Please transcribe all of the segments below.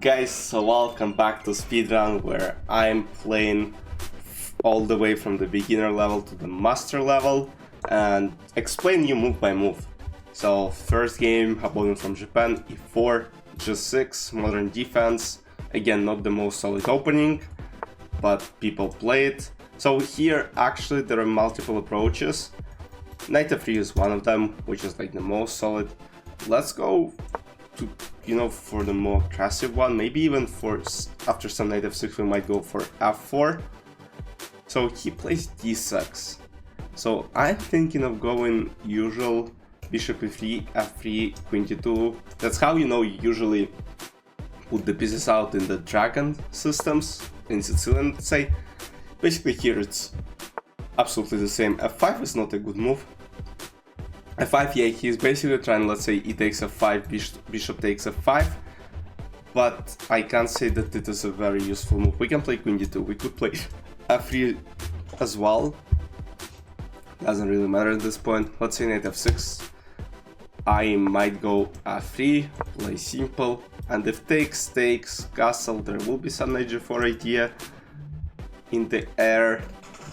Guys, so welcome back to speedrun, where I'm playing all the way from the beginner level to the master level and explain you move by move. So first game, opponent from Japan, e4, g6, modern defense. Again, not the most solid opening, but people play it. So here actually there are multiple approaches. Knight f3 is one of them, which is like the most solid. Let's go to, for the more aggressive one. Maybe even for after some knight f6 we might go for f4. So he plays d6. So I'm thinking of going usual bishop e3, f3, queen d2. That's how you usually put the pieces out in the dragon systems in Sicilian, let's say. Basically here it's absolutely the same. f5 is not a good move. f5, yeah, he's basically trying, let's say, e takes f5, bishop takes f5, but I can't say that it is a very useful move. We can play queen d2, we could play f3 as well, doesn't really matter at this point. Let's say knight f6, I might go f3, play simple, and if takes, castle, there will be some knight g4 idea in the air,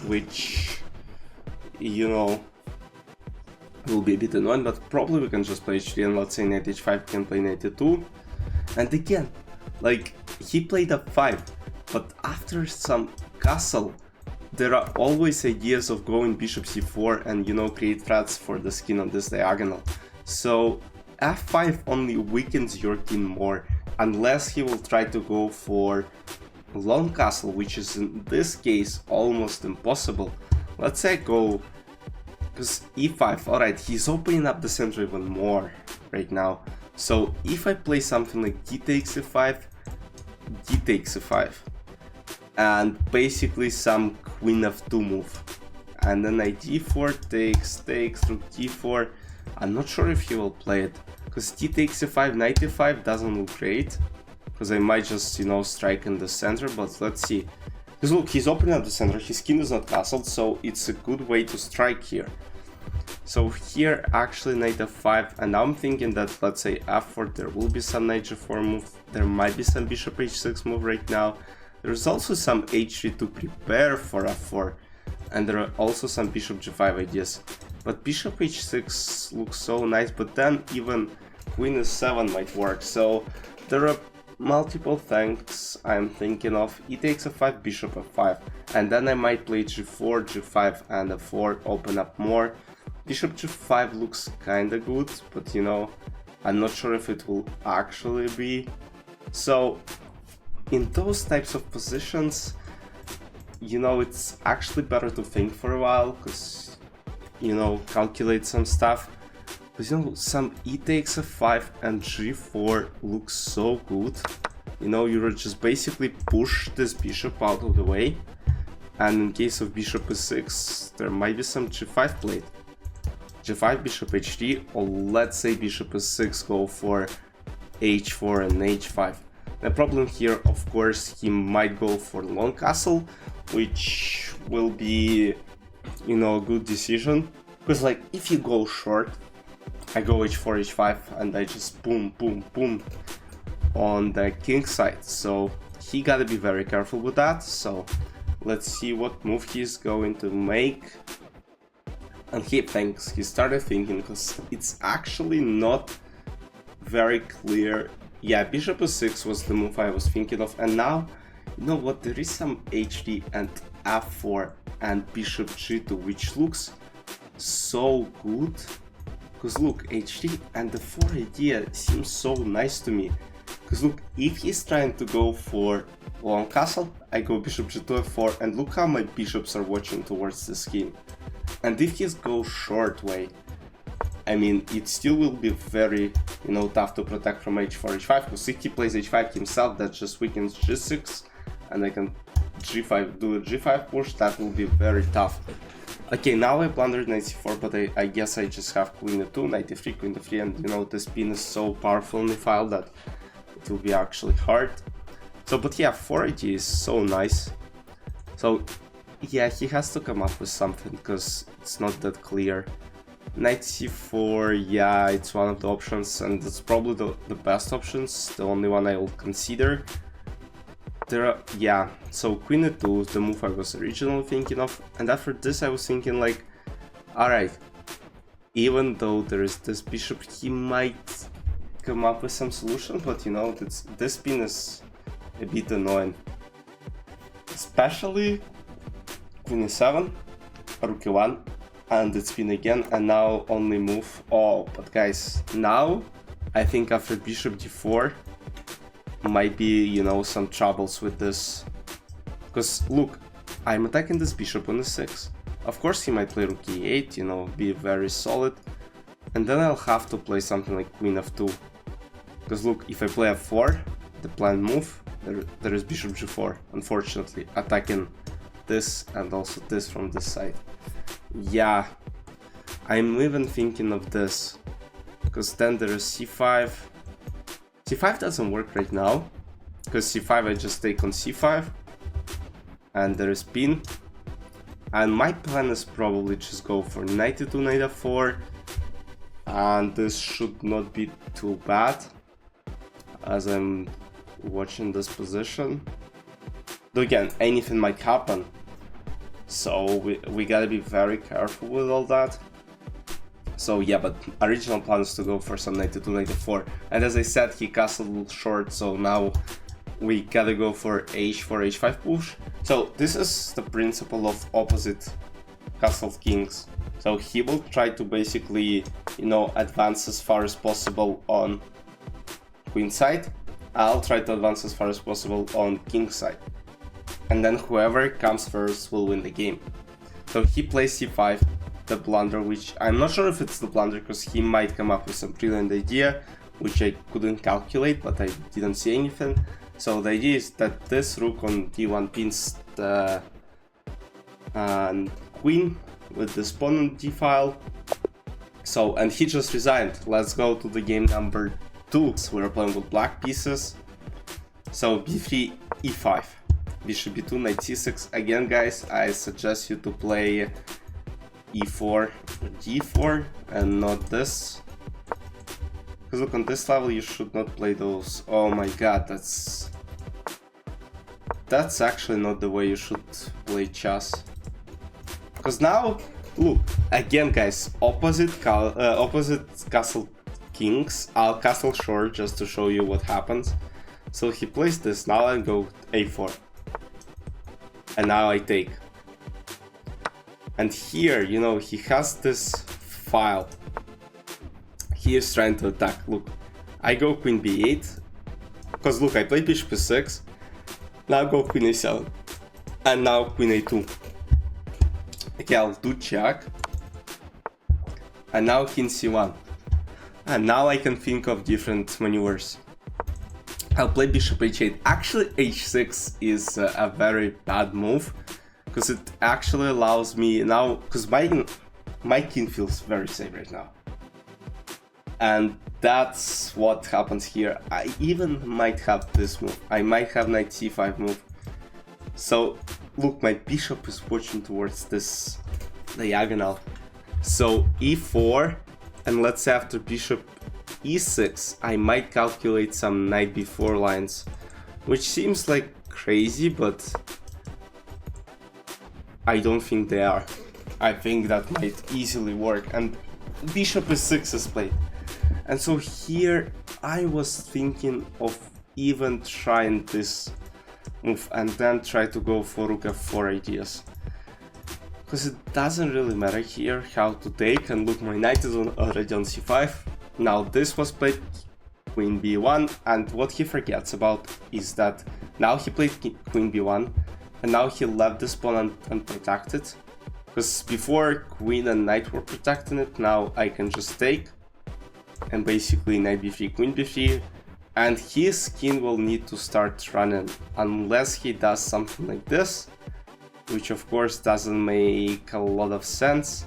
which, will be a bit annoying, but probably we can just play h3 and let's say knight h5 can play knight e2. And again, like, he played f5, but after some castle, there are always ideas of going bishop c4 and, create threats for the skin on this diagonal. So f5 only weakens your king more, unless he will try to go for long castle, which is in this case almost impossible. Let's say go, because e5, alright, he's opening up the center even more right now. So if I play something like d takes e5, d takes e5, and basically some queen f2 move, and then knight d4 takes through d4, I'm not sure if he will play it, because d takes e5, knight e5 doesn't look great, because I might just, strike in the center, but let's see. Because look, he's opening up the center, his king is not castled, so it's a good way to strike here. So here actually knight f5, and now I'm thinking that, let's say f4, there will be some knight g4 move, there might be some bishop h6 move right now. There's also some h3 to prepare for f4, and there are also some bishop g5 ideas. But bishop h6 looks so nice, but then even queen e7 might work, so there are multiple things I'm thinking of. E takes f5, bishop f5, and then I might play g4, g5 and f4, open up more. Bishop g5 looks kinda good, but I'm not sure if it will actually be. So in those types of positions, it's actually better to think for a while, because calculate some stuff. Because some e takes f5 and g4 looks so good. You just basically push this bishop out of the way, and in case of bishop e6, there might be some g5 played. g5, bishop h3, or let's say bishop e6, go for h4 and h5. The problem here, of course, he might go for long castle, which will be, a good decision. Because, like, if you go short, I go h4, h5, and I just boom, boom, boom on the king side. So he gotta be very careful with that. So let's see what move he's going to make. And he started thinking, because it's actually not very clear. Yeah, bishop e6 was the move I was thinking of, and now, what, there is some h3 and f4 and bishop g2, which looks so good. Because look, h3 and the 4 idea seems so nice to me. Because look, if he's trying to go for long castle, I go bishop g2, f4, and look how my bishops are watching towards the king. And if he goes short way, I mean, it still will be very, tough to protect from h4, h5, because if he plays h5 himself, that just weakens g6, and I can g5, do a g5 push, that will be very tough. Okay, now I blundered knight c4, but I guess I just have queen e2, knight e3, queen e3, and this pin is so powerful in the file that it will be actually hard. So, but yeah, 480 is so nice. So, yeah, he has to come up with something, because it's not that clear. Knight c4, yeah, it's one of the options, and it's probably the best options, the only one I will consider. There are, yeah, so queen e2 is the move I was originally thinking of, and after this I was thinking like, alright, even though there is this bishop, he might come up with some solution, but you know, this pin is a bit annoying. Especially queen e7, rook e1, and it's pin again, and now only move. Oh, but guys, now I think after bishop d4 might be, you know, some troubles with this. Because look, I'm attacking this bishop on e6. Of course he might play rook e8, you know, be very solid. And then I'll have to play something like queen f2. Because look, if I play f4, the planned move, there is bishop g4, unfortunately, attacking this and also this from this side. Yeah, I'm even thinking of this, because then there is c5. c5 doesn't work right now, because c5 I just take on c5, and there is pin. And my plan is probably just go for knight e2, knight f4, and this should not be too bad, as I'm watching this position. Though again, anything might happen, so we gotta be very careful with all that. So yeah, but original plan is to go for some knight e2, knight f4, and as I said, he castled a little short, so now we gotta go for h4, h5 push. So this is the principle of opposite castled kings. So he will try to basically, you know, advance as far as possible on queen side. I'll try to advance as far as possible on king side. And then whoever comes first will win the game. So he plays c5, the blunder, which I'm not sure if it's the blunder, because he might come up with some brilliant idea, which I couldn't calculate, but I didn't see anything. So the idea is that this rook on d1 pins the queen with this pawn on d file. So, and he just resigned. Let's go to the game number 2. So we're playing with black pieces. So b3, e5, bishop b2, knight c6. Again, guys, I suggest you to play e4 or g4 and not this. Because look, on this level you should not play those. Oh my god, that's actually not the way you should play chess. Because now, look, again guys, opposite castle kings. I'll castle short just to show you what happens. So he plays this, now I go a4. And now I take. And here, you know, he has this file. He is trying to attack. Look, I go queen b8, because look, I played bishop e6, now go queen a7, and now queen a2. Okay, I'll do check, and now king c1, and now I can think of different maneuvers. I'll play bishop h8. Actually, h6 is a very bad move, because it actually allows me now, because my king feels very safe right now. And that's what happens here. I even might have this move. I might have knight c5 move. So look, my bishop is pushing towards this diagonal. So e4, and let's say after bishop e6, I might calculate some knight b4 lines, which seems like crazy, but I don't think they are. I think that might easily work, and bishop e6 is played. And so here I was thinking of even trying this move and then try to go for rook f4 ideas. Because it doesn't really matter here how to take, and look, my knight is already on c5. Now this was played queen b1, and what he forgets about is that now he played queen b1, and now he left this pawn unprotected. Because before queen and knight were protecting it, now I can just take. And basically knight b3, queen b3, and his king will need to start running unless he does something like this, which of course doesn't make a lot of sense,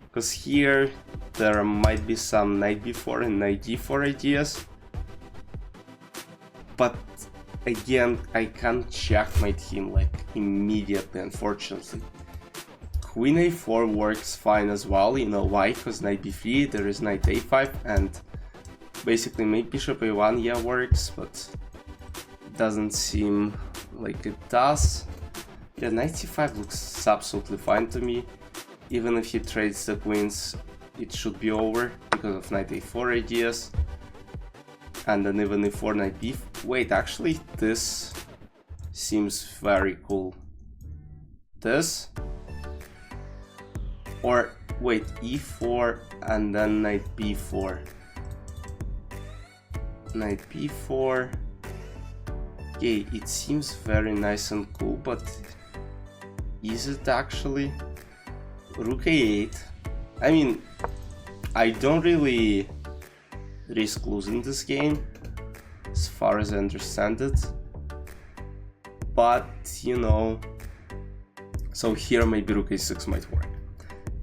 because here there might be some knight b4 and knight d4 ideas, but again I can't checkmate him like immediately, unfortunately. queen a4 works fine as well. You know why? Because knight b3, there is knight a5, and basically maybe bishop a1, yeah, works, but doesn't seem like it does. Yeah, knight c5 looks absolutely fine to me. Even if he trades the queens, it should be over because of knight a4 ideas. And then even e4, knight b. Wait, actually, this seems very cool. This, or wait, e4 and then knight b4. Knight b4. Okay, it seems very nice and cool, but is it actually? Rook a8. I mean, I don't really risk losing this game, as far as I understand it. But, you know, so here maybe rook a6 might work.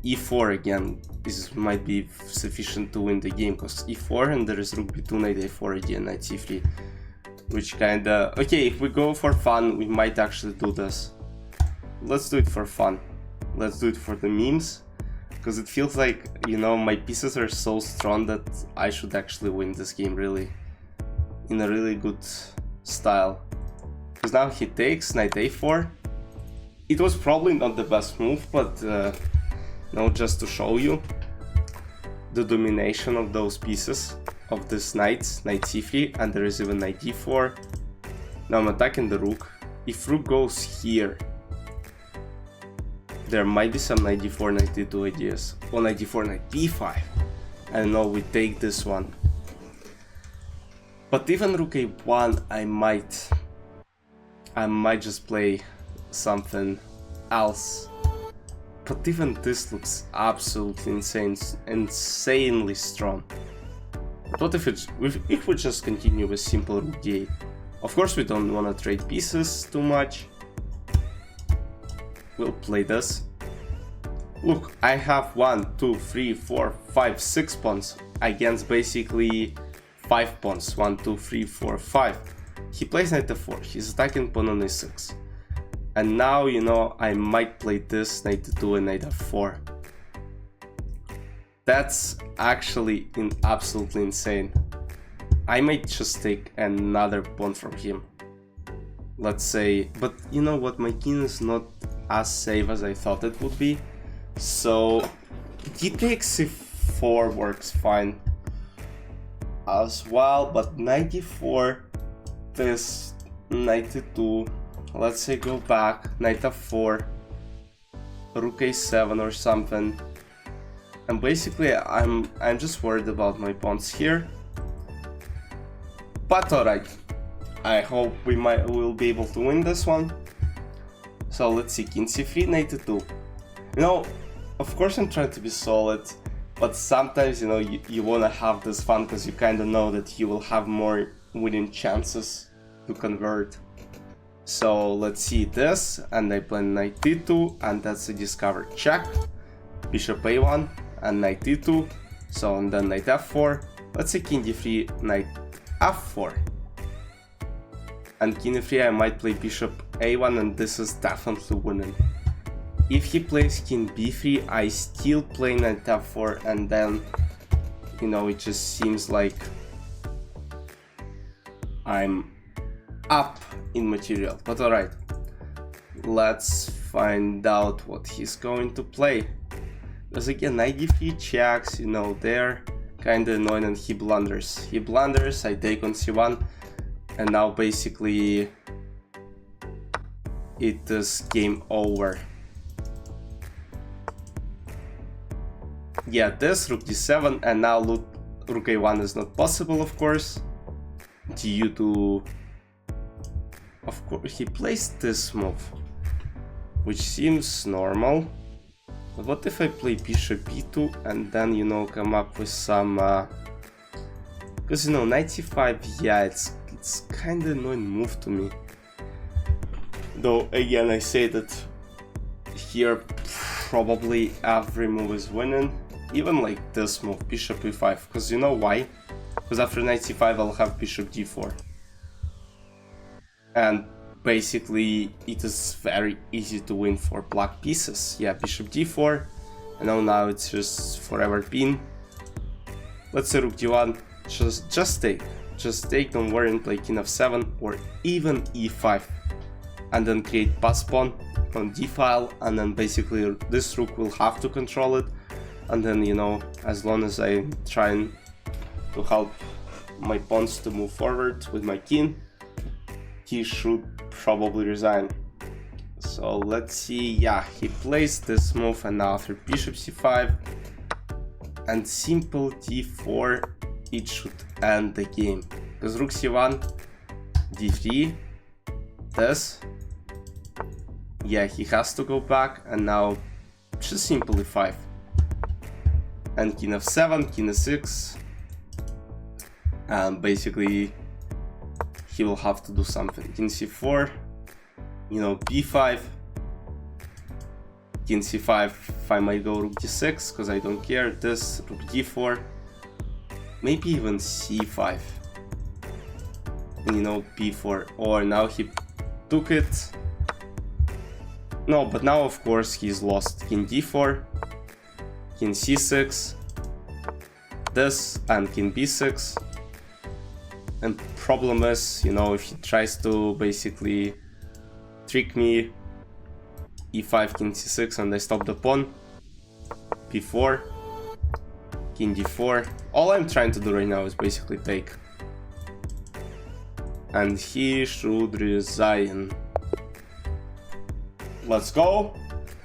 e4 again might be sufficient to win the game, because e4 and there is rook b2, knight a4 again, knight c3. Which kinda... Okay, if we go for fun, we might actually do this. Let's do it for fun. Let's do it for the memes. Because it feels like, you know, my pieces are so strong that I should actually win this game really. In a really good style. Because now he takes knight a4. It was probably not the best move, but no, just to show you the domination of those pieces, of this knight, knight c3, and there is even knight d4. Now I'm attacking the rook. If rook goes here, there might be some knight d4, knight d2 ideas. Or knight d4, knight b5. I don't know, we take this one. But even rook a1, I might just play something else. But even this looks absolutely insanely strong. But what if we just continue with simple rook d8? Of course we don't want to trade pieces too much. We'll play this. Look, I have 1, 2, 3, 4, 5, 6 pawns against basically 5 pawns. 1, 2, 3, 4, 5. He plays knight f4, he's attacking pawn on a6. And now, you know, I might play this knight d2 and knight f4. That's actually absolutely insane. I might just take another pawn from him. Let's say, but you know what, my king is not as safe as I thought it would be. So he takes c4 works fine as well, but knight d4, this knight d2, let's say go back, knight f4, rook a7 or something. And basically I'm just worried about my pawns here. But alright, I hope we'll be able to win this one. So let's see, king c3, knight d2. You know, of course I'm trying to be solid, but sometimes, you know, you wanna have this fun because you kinda know that you will have more winning chances to convert. So let's see this, and I play knight d2, and that's a discovered check. Bishop a1 and knight d2, so and then knight f4. Let's say king d3, knight f4. And king e3 I might play bishop a1, and this is definitely winning. If he plays king b3, I still play knight f4, and then, you know, it just seems like I'm up in material. But alright, let's find out what he's going to play. Because again, knight d3 checks, you know, they're kinda annoying, and he blunders. He blunders, I take on c1, and now basically it is game over. Yeah, this rook d7, and now look, rook a1 is not possible, of course, due to... Of course, he plays this move, which seems normal. But what if I play bishop b2 and then, you know, come up with some... Because, you know, knight c5, yeah, it's kind of annoying move to me. Though, again, I say that here probably every move is winning. Even like this move, bishop e5. Because you know why? Because after knight c5 I'll have bishop d4. And basically it is very easy to win for black pieces. Yeah, bishop d4. I know now it's just forever pin. Let's say rook d1. Just take, don't worry, and play king f7 or even e5, and then create pass pawn on d file, and then basically this rook will have to control it, and then, you know, as long as I'm trying to help my pawns to move forward with my king, he should probably resign. So let's see. Yeah, he plays this move, and now after bishop c5 and simple d4, it should end the game. Because rook c1, d3, this, yeah, he has to go back, and now just simple e5 and king f7, king e6, and basically he will have to do something. King c4, you know, b5, king c5, I might go rook d6 because I don't care, this, rook d4, maybe even c5, and, you know, b4, or now he took it. No, but now of course he's lost. King d4, king c6, this, and king b6. And problem is, you know, if he tries to basically trick me, e5, king c6, and I stop the pawn, b4, king d4. All I'm trying to do right now is basically take. And he should resign. Let's go,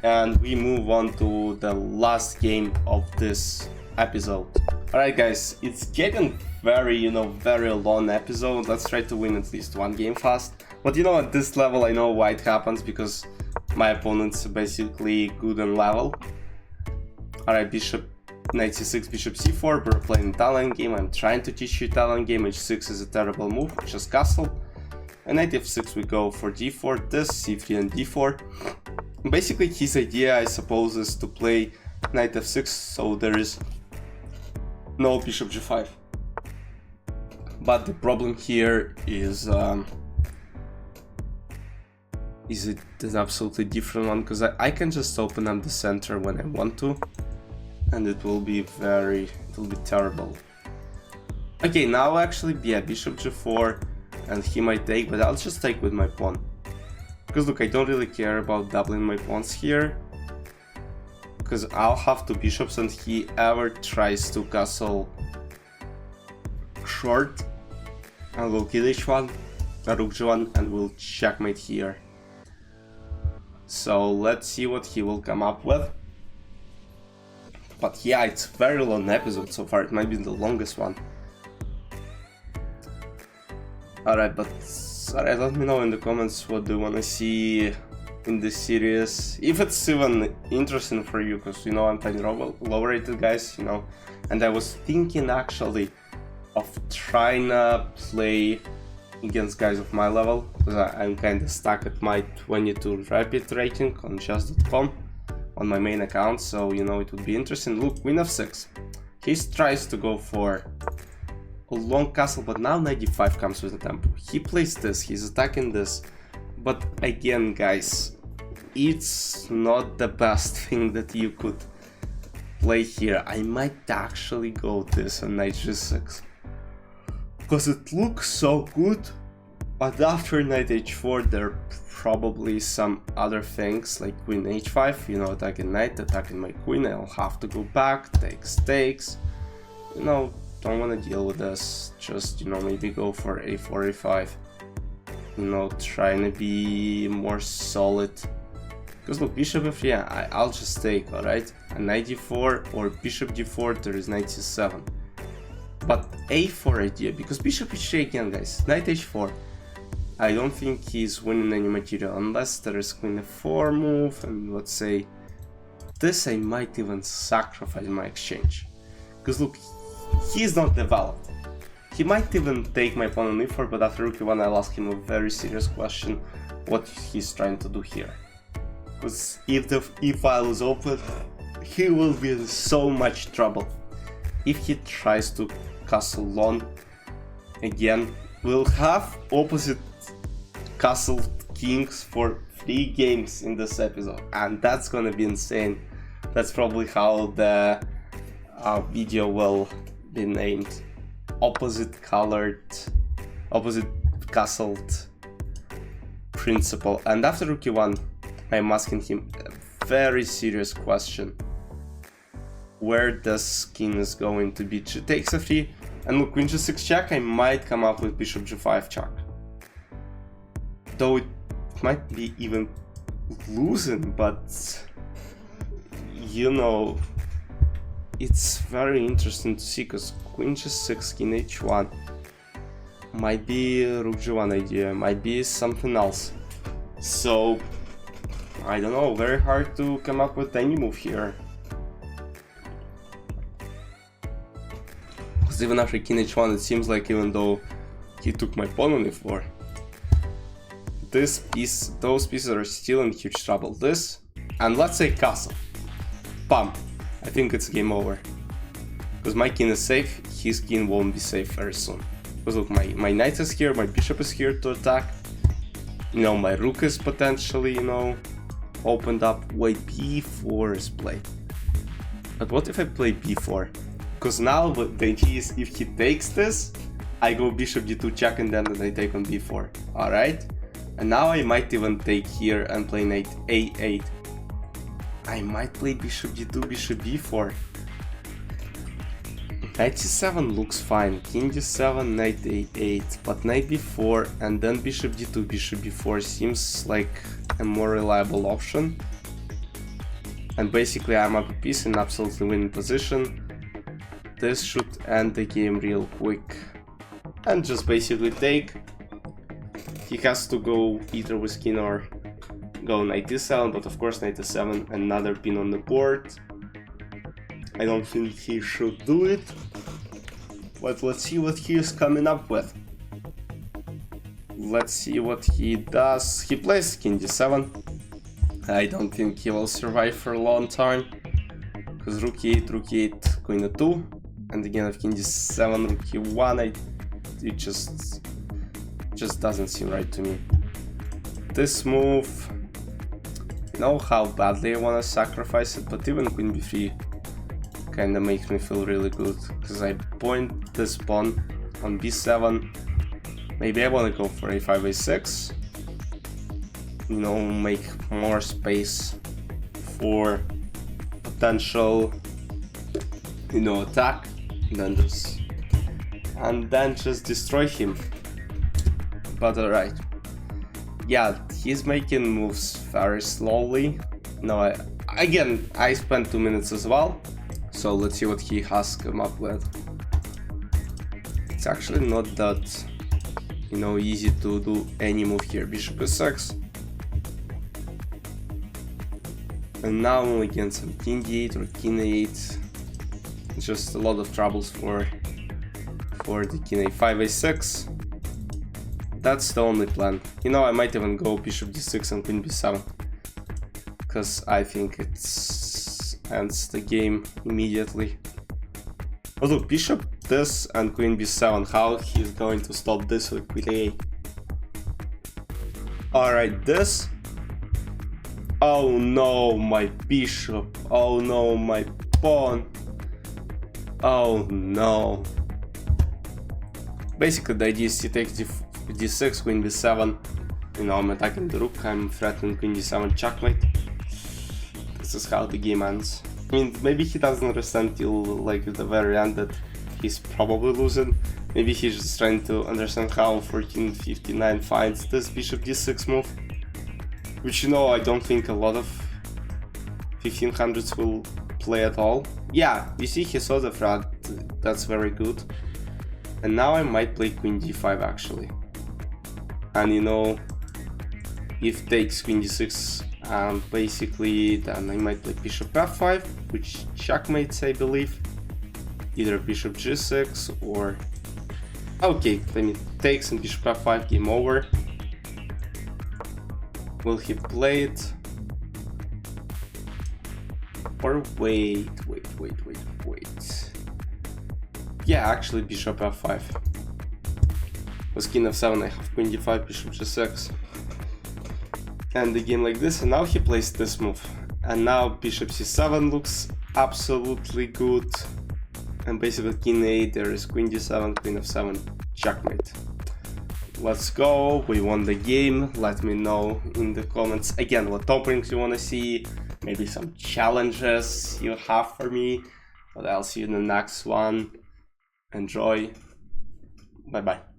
and we move on to the last game of this episode. Alright guys, it's getting very, you know, very long episode. Let's try to win at least one game fast. But you know, at this level I know why it happens, because my opponent's basically good and level. Alright, bishop knight c6, bishop c4, we're playing Italian game. I'm trying to teach you Italian game. h6 is a terrible move, just castle. And knight f6 we go for d4, this, c3 and d4. Basically his idea, I suppose, is to play knight f6 so there is no bishop g5. But the problem here is it an absolutely different one, because I can just open up the center when I want to, and it will be terrible. Okay, now actually, yeah, bishop g4, and he might take, but I'll just take with my pawn. Because look, I don't really care about doubling my pawns here, because I'll have two bishops, and he ever tries to castle short, and we'll kill h1, rook g1, and we'll checkmate here. So let's see what he will come up with. But yeah, it's a very long episode so far, it might be the longest one. Alright, let me know in the comments what do you want to see in this series, if it's even interesting for you, because, you know, I'm playing low rated guys, you know, and I was thinking actually of trying to play against guys of my level, because I'm kind of stuck at my 22 rapid rating on chess.com on my main account, so, you know, it would be interesting. Look, queen f6, he tries to go for a long castle, but now knight d5 comes with a tempo. He plays this, he's attacking this, but again guys, it's not the best thing that you could play here. I might actually go this on knight g6, because it looks so good, but after knight h4 there are probably some other things like queen h5, you know, attacking knight, attacking my queen, I'll have to go back, takes, you know, don't want to deal with this, just, you know, maybe go for a4, a5, you know, trying to be more solid. Because look, bishop f3, yeah, I'll just take, alright, and knight d4 or bishop d4, there is knight c7. But a4 idea, because bishop h3 again guys, knight h4, I don't think he's winning any material unless there is queen f4 move, and let's say this I might even sacrifice my exchange. Because look, he's not developed. He might even take my pawn on e4, but after rook e1 I'll ask him a very serious question, what he's trying to do here. Because if the e-file is open, he will be in so much trouble. If he tries to castle long, again, we'll have opposite castle kings for 3 games in this episode, and that's gonna be insane. That's probably how the video will be named. Opposite castled principal. And after rook e1, I'm asking him a very serious question. Where this king is going to be? Takes f3, and look, queen g6 check, I might come up with bishop g5 check. Though it might be even losing, but you know, it's very interesting to see, because queen g6, king h1 might be rook g1 idea, might be something else. So I don't know, very hard to come up with any move here. Because even after king h1, it seems like even though he took my pawn on e4, those pieces are still in huge trouble. This, and let's say castle. Bam! I think it's game over. Because my king is safe, his king won't be safe very soon. Because look, my knight is here, my bishop is here to attack. You know, my rook is potentially, you know, opened up. Wait, b4 is played. But what if I play b4? Because now the idea is, if he takes this, I go bishop d2 check, and then I take on b4. Alright? And now I might even take here and play knight a8. I might play bishop d2, bishop b4. Knight c7 looks fine, king d7, knight a8, but knight b4 and then bishop d2, bishop b4 seems like a more reliable option. And basically I'm up a piece in absolutely winning position. This should end the game real quick. And just basically take. He has to go either with king or go knight d7, but of course knight d7, another pin on the board. I don't think he should do it, but let's see what he is coming up with. Let's see what he does. He plays king d7. I don't think he will survive for a long time, because rook e8, queen e2, and again of king d7, rook e1, it just doesn't seem right to me. This move, you know how badly I want to sacrifice it, but even queen b3 kinda makes me feel really good, because I point this pawn on b7. Maybe I want to go for a5, a6, you know, make more space for potential, you know, attack, and then just destroy him. But alright, yeah, he's making moves very slowly. No, I spent 2 minutes as well. So let's see what he has come up with. It's actually not that, you know, easy to do any move here. Bishop e6. And now again some king d8 or king a8. Just a lot of troubles for the king a5, a6. That's the only plan. You know, I might even go bishop d6 and queen b7. Because I think it's ends the game immediately. Oh look, bishop this and queen b7, how he's going to stop this with queen a8. Alright, this. Oh no, my bishop. Oh no, my pawn. Oh no. Basically the idea is he takes d6, queen b7. You know, I'm attacking the rook, I'm threatening queen d7 checkmate. This is how the game ends. I mean, maybe he doesn't understand till like the very end that he's probably losing. Maybe he's just trying to understand how 1459 finds this bishop d6 move. Which, you know, I don't think a lot of 1500s will play at all. Yeah, you see he saw the threat, that's very good. And now I might play queen d5 actually. And you know, if takes queen d6, basically then I might play bishop f5, which checkmates I believe. Either bishop g6 or... Okay, I mean takes and bishop f5, game over. Will he play it? Or wait. Yeah, actually bishop f5. With king f7 I have queen d5, bishop g6. and the game like this, and now he plays this move. And now bishop c7 looks absolutely good. And basically king a8, there is queen d7, queen f7, checkmate. Let's go, we won the game. Let me know in the comments again what openings you want to see, maybe some challenges you have for me. But I'll see you in the next one. Enjoy. Bye bye.